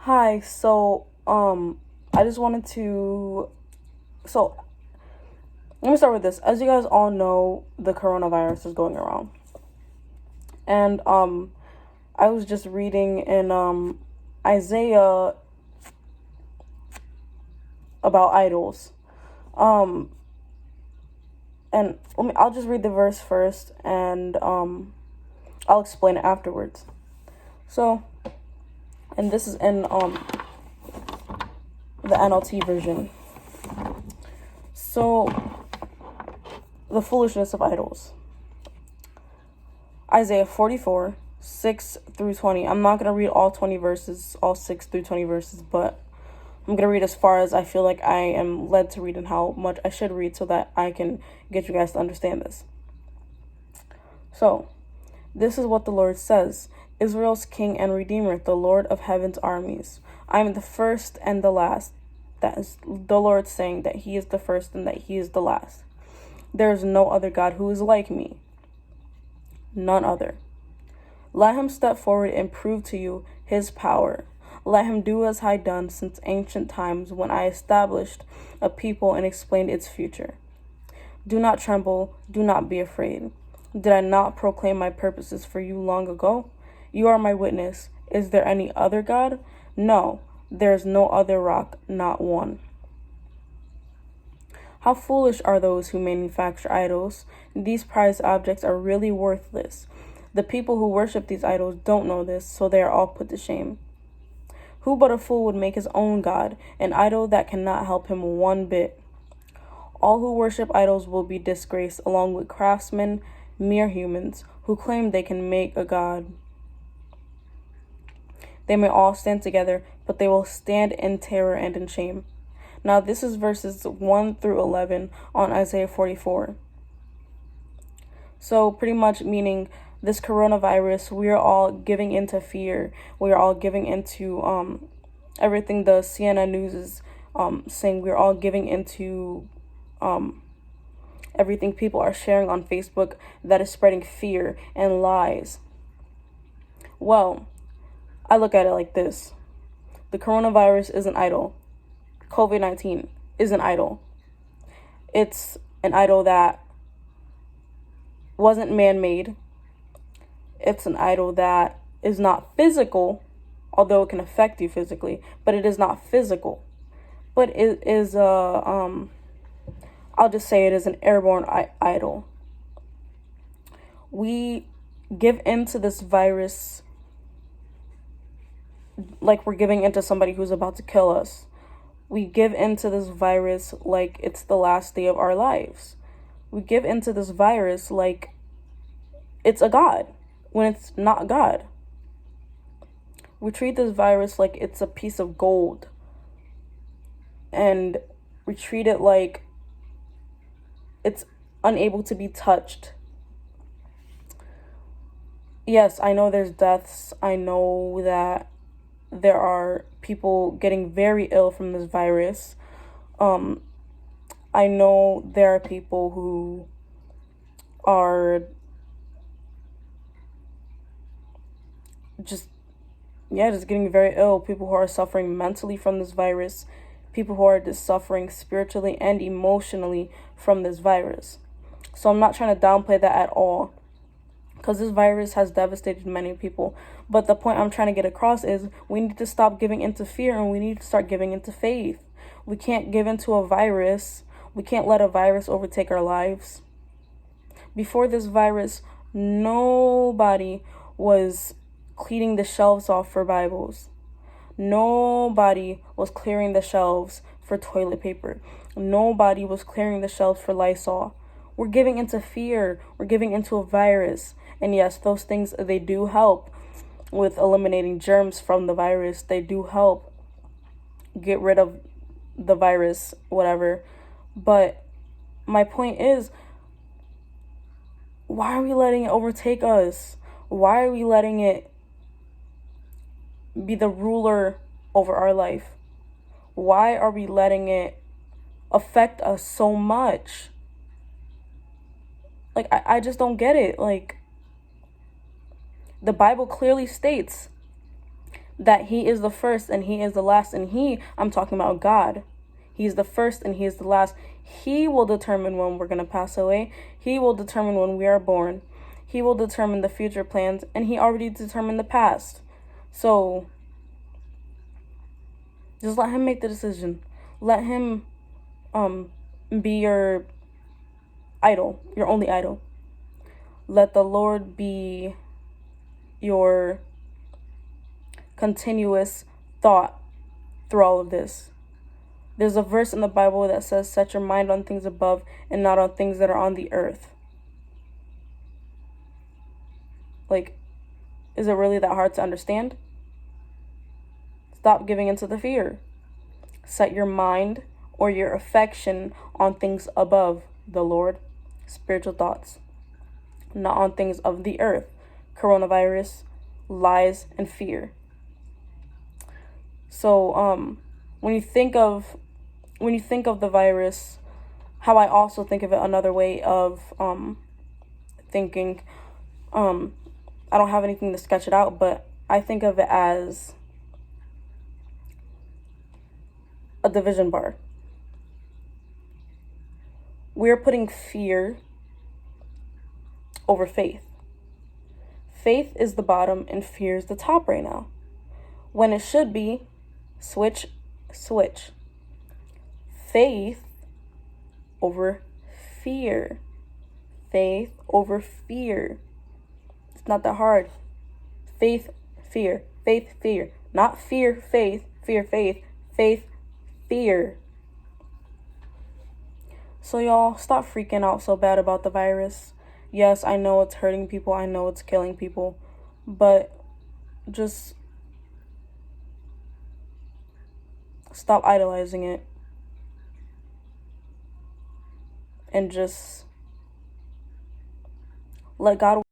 Hi, I just wanted to, so, let me start with this. As you guys all know, the coronavirus is going around. And, I was just reading in, Isaiah about idols. Um, and I'll just read the verse first, and, I'll explain it afterwards. So, and this is in, the NLT version. So, the foolishness of idols. Isaiah 44, 6 through 20. I'm not going to read all 20 verses, all 6 through 20 verses, but I'm going to read as far as I feel like I am led to read and how much I should read so that I can get you guys to understand this. So, this is what the Lord says. Israel's King and Redeemer, the Lord of heaven's armies. I am the first and the last. That is the Lord saying that he is the first and that he is the last. There is no other God who is like me. None other. Let him step forward and prove to you his power. Let him do as I done since ancient times when I established a people and explained its future. Do not tremble, do not be afraid. Did I not proclaim my purposes for you long ago? You are my witness. Is there any other God? No, there is no other rock, not one. How foolish are those who manufacture idols? These prized objects are really worthless. The people who worship these idols don't know this, so they are all put to shame. Who but a fool would make his own God, an idol that cannot help him one bit? All who worship idols will be disgraced, along with craftsmen, mere humans, who claim they can make a God. They may all stand together, but they will stand in terror and in shame. Now, this is verses 1 through 11 on Isaiah 44. So, pretty much meaning this coronavirus, we are all giving into fear. We are all giving into everything the CNN News is saying. We're all giving into everything people are sharing on Facebook that is spreading fear and lies. Well, I look at it like this. The coronavirus is an idol. COVID-19 is an idol. It's an idol that wasn't man-made. It's an idol that is not physical, although it can affect you physically, but it is not physical. But it is I'll just say it is an airborne idol. We give into this virus like we're giving into somebody who's about to kill us. We give into this virus like it's the last day of our lives. We give into this virus like it's a God when it's not God. We treat this virus like it's a piece of gold. And we treat it like it's unable to be touched. Yes, I know there's deaths. I know that there are people getting very ill from this virus. I know there are people who are just getting very ill. People who are suffering mentally from this virus. People who are just suffering spiritually and emotionally from this virus. So I'm not trying to downplay that at all, because this virus has devastated many people. But the point I'm trying to get across is we need to stop giving into fear and we need to start giving into faith. We can't give into a virus. We can't let a virus overtake our lives. Before this virus, nobody was cleaning the shelves off for Bibles. Nobody was clearing the shelves for toilet paper. Nobody was clearing the shelves for Lysol. We're giving into fear. We're giving into a virus. And yes, those things, they do help with eliminating germs from the virus. They do help get rid of the virus, whatever. But my point is, why are we letting it overtake us? Why are we letting it be the ruler over our life? Why are we letting it affect us so much? Like, I just don't get it. Like, the Bible clearly states that he is the first and he is the last. And I'm talking about God. He's the first and he is the last. He will determine when we're going to pass away. He will determine when we are born. He will determine the future plans, and he already determined the past. So just let him make the decision. Let him be your idol, your only idol. Let the Lord be your continuous thought through all of this. There's a verse in the Bible that says, set your mind on things above and not on things that are on the earth. Like, is it really that hard to understand? Stop giving into the fear. Set your mind or your affection on things above the Lord, spiritual thoughts, not on things of the earth, coronavirus, lies, and fear. So, when you think of the virus, how I also think of it, another way of thinking, I don't have anything to sketch it out, but I think of it as a division bar. We're putting fear over faith. Faith is the bottom and fear is the top right now, when it should be switch. Faith over fear. Faith over fear. It's not that hard. Faith, fear. Faith, fear. Not fear, faith. Fear, faith. Faith, fear. So y'all, stop freaking out so bad about the virus. Yes, I know it's hurting people. I know it's killing people. But just stop idolizing it. And just let God